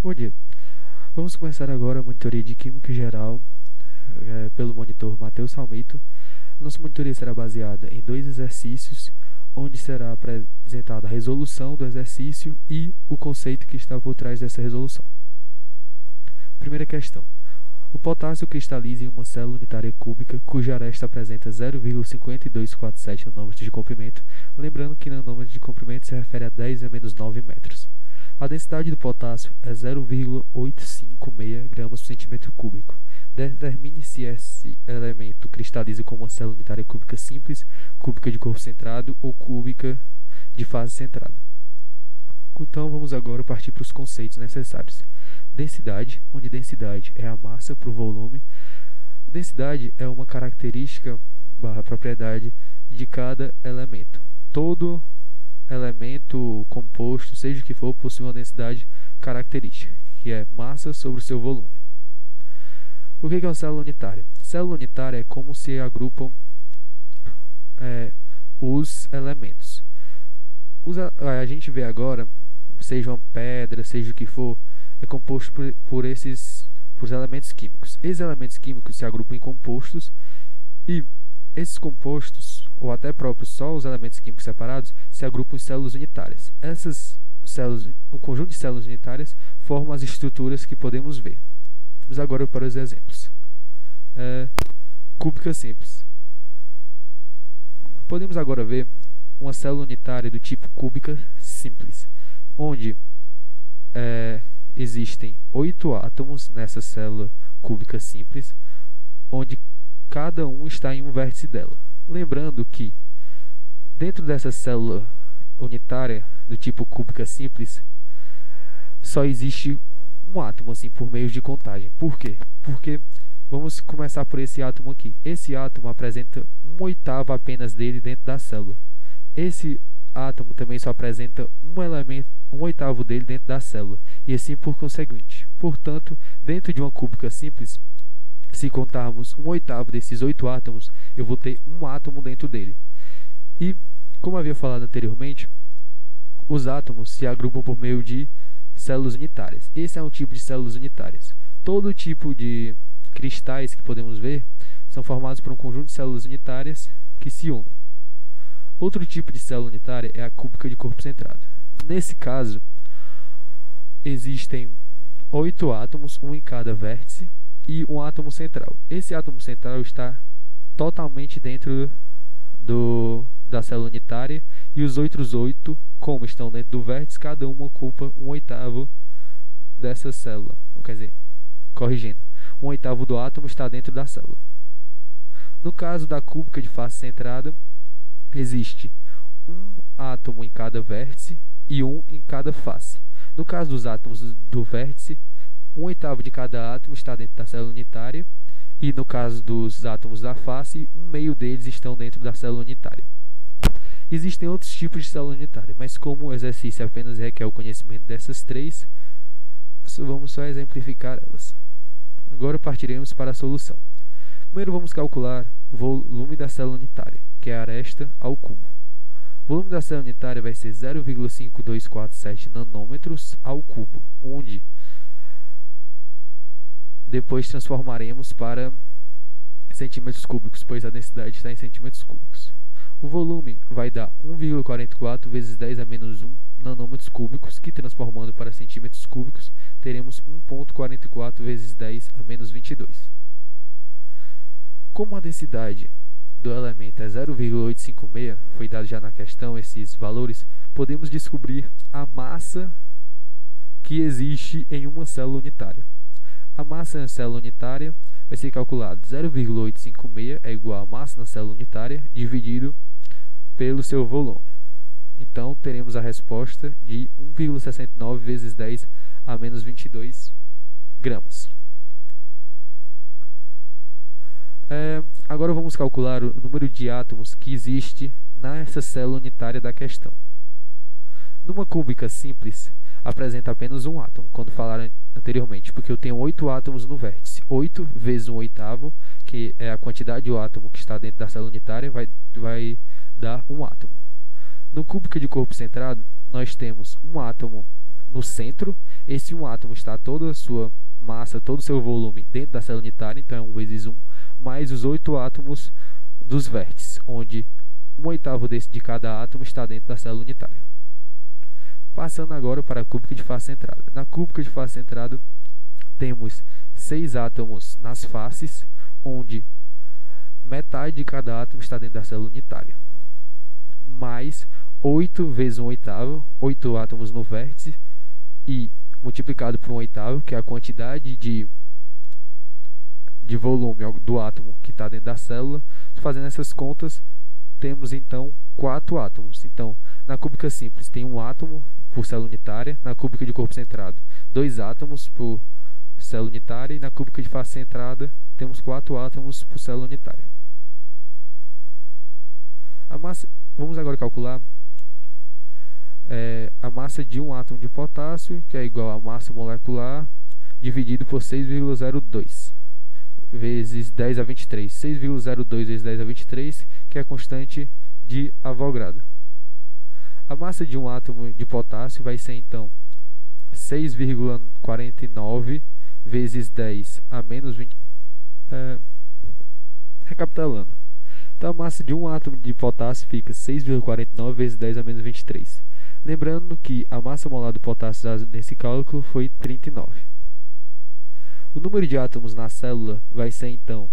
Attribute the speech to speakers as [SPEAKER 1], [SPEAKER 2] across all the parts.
[SPEAKER 1] Bom dia. Vamos começar agora a monitoria de Química Geral pelo monitor Matheus Salmito. Nossa monitoria será baseada em dois exercícios, onde será apresentada a resolução do exercício e o conceito que está por trás dessa resolução. Primeira questão. O potássio cristaliza em uma célula unitária cúbica cuja aresta apresenta 0,5247 nanômetros de comprimento, lembrando que nanômetro de comprimento se refere a 10 a menos 9 metros. A densidade do potássio é 0,856 gramas por centímetro cúbico. Determine se esse elemento cristaliza como uma célula unitária cúbica simples, cúbica de corpo centrado ou cúbica de fase centrada. Então vamos agora partir para os conceitos necessários. Densidade, onde densidade é a massa por volume. Densidade é uma característica / propriedade de cada elemento. Todo elemento composto, seja o que for, possui uma densidade característica, que é massa sobre o seu volume. O que é uma célula unitária? Célula unitária é como se agrupam os elementos. A gente vê agora, seja uma pedra, seja o que for, é composto por elementos químicos. Esses elementos químicos se agrupam em compostos e esses compostos, ou até próprios só os elementos químicos separados, se agrupam em células unitárias. Essas células, um conjunto de células unitárias, formam as estruturas que podemos ver. Vamos agora para os exemplos. Cúbica simples. Podemos agora ver uma célula unitária do tipo cúbica simples, onde existem 8 átomos nessa célula cúbica simples, onde cada um está em um vértice dela. Lembrando que dentro dessa célula unitária do tipo cúbica simples só existe um átomo assim por meio de contagem. Por quê? Porque vamos começar por esse átomo aqui. Esse átomo apresenta 1/8 apenas dele dentro da célula. Esse átomo também só apresenta um elemento, 1/8 dele dentro da célula, e assim por conseguinte. Portanto, dentro de uma cúbica simples, se contarmos 1/8 desses 8 átomos, eu vou ter um átomo dentro dele. E, como havia falado anteriormente, os átomos se agrupam por meio de células unitárias. Esse é um tipo de células unitárias. Todo tipo de cristais que podemos ver são formados por um conjunto de células unitárias que se unem. Outro tipo de célula unitária é a cúbica de corpo centrado. Nesse caso, existem 8 átomos, um em cada vértice, e um átomo central. Esse átomo central está totalmente dentro da célula unitária, e os outros 8, como estão dentro do vértice, cada uma ocupa 1/8 dessa célula. Quer dizer, corrigindo, 1/8 do átomo está dentro da célula. No caso da cúbica de face centrada, existe um átomo em cada vértice e um em cada face. No caso dos átomos do vértice, 1/8 de cada átomo está dentro da célula unitária, e no caso dos átomos da face, 1/2 deles estão dentro da célula unitária. Existem outros tipos de célula unitária, mas como o exercício apenas requer o conhecimento dessas três, vamos só exemplificar elas. Agora partiremos para a solução. Primeiro vamos calcular o volume da célula unitária, que é a aresta ao cubo. O volume da célula unitária vai ser 0,5247 nanômetros ao cubo, onde depois transformaremos para centímetros cúbicos, pois a densidade está em centímetros cúbicos. O volume vai dar 1,44 vezes 10 a menos 1 nanômetros cúbicos, que transformando para centímetros cúbicos, teremos 1,44 vezes 10 a menos 22. Como a densidade do elemento é 0,856, foi dado já na questão esses valores, podemos descobrir a massa que existe em uma célula unitária. A massa na célula unitária vai ser calculado 0,856 é igual a massa na célula unitária dividido pelo seu volume. Então teremos a resposta de 1,69 vezes 10 a menos 22 gramas. Agora vamos calcular o número de átomos que existe nessa célula unitária da questão. Numa cúbica simples, apresenta apenas um átomo, quando falaram anteriormente, porque eu tenho 8 átomos no vértice. 8 vezes 1/8, que é a quantidade de átomo que está dentro da célula unitária, vai dar um átomo. No cúbica de corpo centrado, nós temos um átomo no centro. Esse um átomo está toda a sua massa, todo o seu volume dentro da célula unitária, então é 1 vezes 1, mais os 8 átomos dos vértices, onde 1/8 de cada átomo está dentro da célula unitária. Passando agora para a cúbica de face centrada. Na cúbica de face centrada, temos 6 átomos nas faces, onde metade de cada átomo está dentro da célula unitária, mais 8 vezes 1/8, 8 átomos no vértice, e multiplicado por 1/8, que é a quantidade de volume do átomo que está dentro da célula. Fazendo essas contas, temos então 4 átomos. Então, na cúbica simples tem um átomo por célula unitária, na cúbica de corpo centrado 2 átomos por célula unitária, e na cúbica de face centrada temos 4 átomos por célula unitária. A massa, vamos agora calcular a massa de um átomo de potássio, que é igual à massa molecular dividido por 6,02 vezes 10 a 23. 6,02 vezes 10 a 23, que é a constante de Avogadro. A massa de um átomo de potássio vai ser então 6,49 vezes 10 a menos 20. Recapitulando. Então a massa de um átomo de potássio fica 6,49 vezes 10 a menos 23. Lembrando que a massa molar do potássio dada nesse cálculo foi 39. O número de átomos na célula vai ser então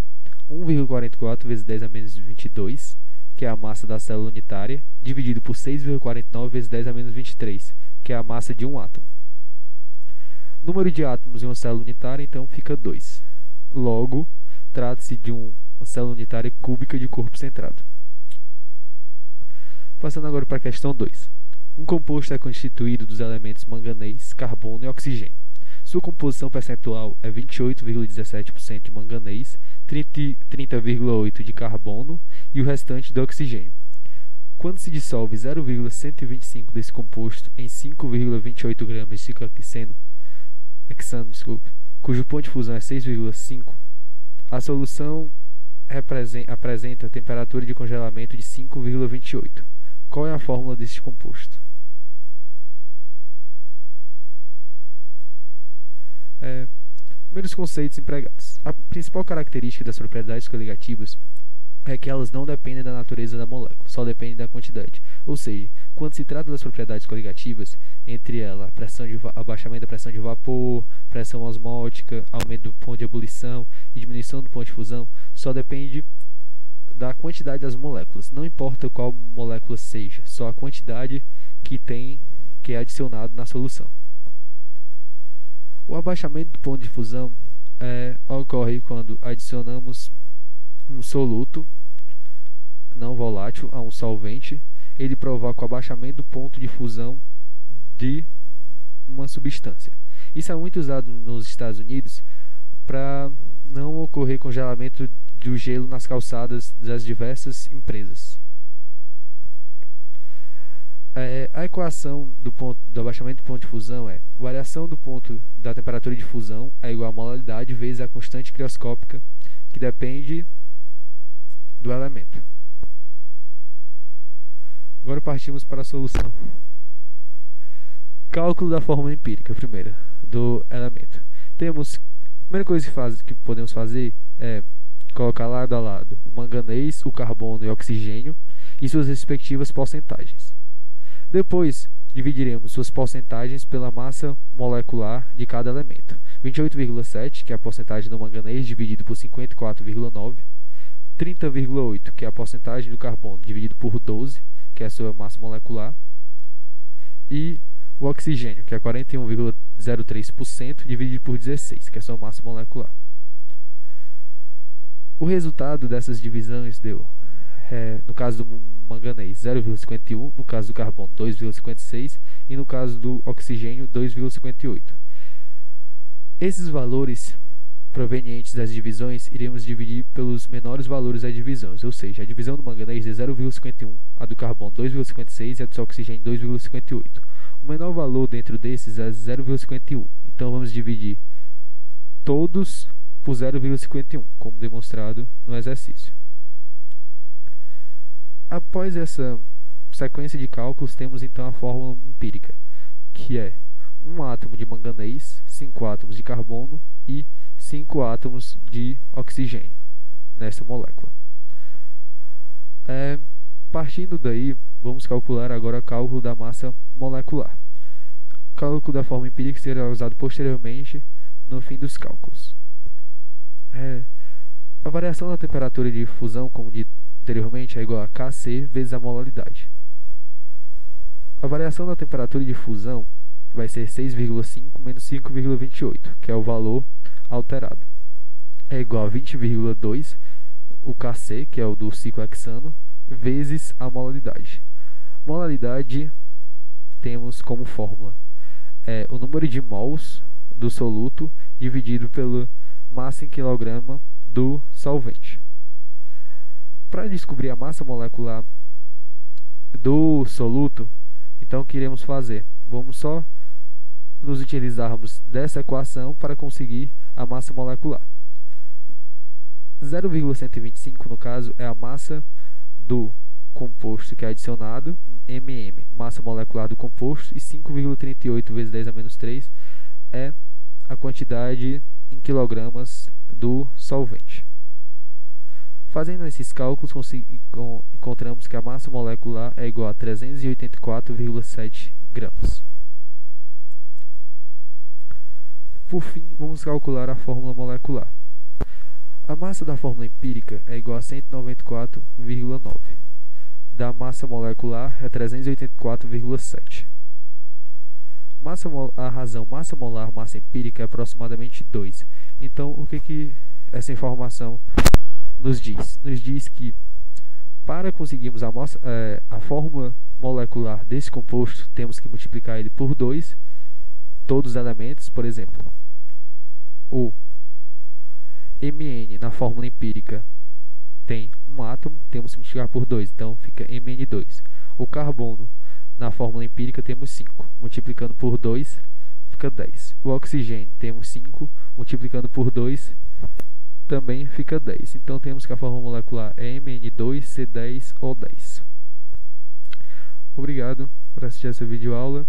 [SPEAKER 1] 1,44 vezes 10 a menos 22, que é a massa da célula unitária, dividido por 6,49 vezes 10 a menos 23, que é a massa de um átomo. O número de átomos em uma célula unitária então fica 2. Logo, trata-se de uma célula unitária cúbica de corpo centrado. Passando agora para a questão 2. Um composto é constituído dos elementos manganês, carbono e oxigênio. Sua composição percentual é 28,17% de manganês, 30,8% de carbono e o restante de oxigênio. Quando se dissolve 0,125 desse composto em 5,28 gramas de ciclohexano, cujo ponto de fusão é 6,5, a solução apresenta a temperatura de congelamento de 5,28. Qual é a fórmula deste composto? Primeiros conceitos empregados. A principal característica das propriedades coligativas é que elas não dependem da natureza da molécula, só dependem da quantidade. Ou seja, quando se trata das propriedades coligativas, entre elas abaixamento da pressão de vapor, pressão osmótica, aumento do ponto de ebulição e diminuição do ponto de fusão, só depende da quantidade das moléculas. Não importa qual molécula seja, só a quantidade que é adicionado na solução. O abaixamento do ponto de fusão ocorre quando adicionamos um soluto não volátil a um solvente. Ele provoca o abaixamento do ponto de fusão de uma substância. Isso é muito usado nos Estados Unidos para não ocorrer congelamento do gelo nas calçadas das diversas empresas. A equação do abaixamento do ponto de fusão é: variação do ponto da temperatura de fusão é igual a molaridade vezes a constante crioscópica, que depende do elemento. Agora partimos para a solução. Cálculo da fórmula empírica, primeira, do elemento. A primeira coisa que podemos fazer é colocar lado a lado o manganês, o carbono e o oxigênio e suas respectivas porcentagens. Depois, dividiremos suas porcentagens pela massa molecular de cada elemento. 28,7, que é a porcentagem do manganês, dividido por 54,9. 30,8, que é a porcentagem do carbono, dividido por 12, que é a sua massa molecular. E o oxigênio, que é 41,03%, dividido por 16, que é a sua massa molecular. O resultado dessas divisões deu, no caso do manganês, 0,51, no caso do carbono, 2,56 e no caso do oxigênio, 2,58. Esses valores provenientes das divisões iremos dividir pelos menores valores das divisões, ou seja, a divisão do manganês é 0,51, a do carbono 2,56 e a do oxigênio 2,58. O menor valor dentro desses é 0,51, então vamos dividir todos por 0,51, como demonstrado no exercício. Após essa sequência de cálculos, temos então a fórmula empírica, que é um átomo de manganês, 5 átomos de carbono e 5 átomos de oxigênio nessa molécula. Partindo daí, vamos calcular agora o cálculo da massa molecular. O cálculo da forma empírica será usado posteriormente no fim dos cálculos. A variação da temperatura de fusão, como dito anteriormente, é igual a Kc vezes a molaridade. A variação da temperatura de fusão vai ser 6,5 menos 5,28, que é o valor alterado. É igual a 20,2, o Kc, que é o do ciclo hexano, vezes a molaridade. Molaridade temos como fórmula o número de mols do soluto dividido pela massa em quilograma do solvente. Para descobrir a massa molecular do soluto, então o que iremos fazer? Vamos só nos utilizarmos dessa equação para conseguir a massa molecular. 0,125 no caso é a massa do composto que é adicionado, mm, massa molecular do composto, e 5,38 vezes 10 a menos 3 é a quantidade em quilogramas do solvente. Fazendo esses cálculos, encontramos que a massa molecular é igual a 384,7 gramas. Por fim, vamos calcular a fórmula molecular. A massa da fórmula empírica é igual a 194,9. Da massa molecular é 384,7. A razão massa molar, massa empírica é aproximadamente 2. Então, o que essa informação nos diz? Nos diz que para conseguirmos a fórmula molecular desse composto, temos que multiplicar ele por 2, todos os elementos. Por exemplo, o Mn na fórmula empírica tem um átomo, temos que multiplicar por 2, então fica Mn2. O carbono na fórmula empírica temos 5, multiplicando por 2 fica 10. O oxigênio temos 5, multiplicando por 2 também fica 10. Então temos que a fórmula molecular é Mn2C10O10. Obrigado por assistir essa videoaula.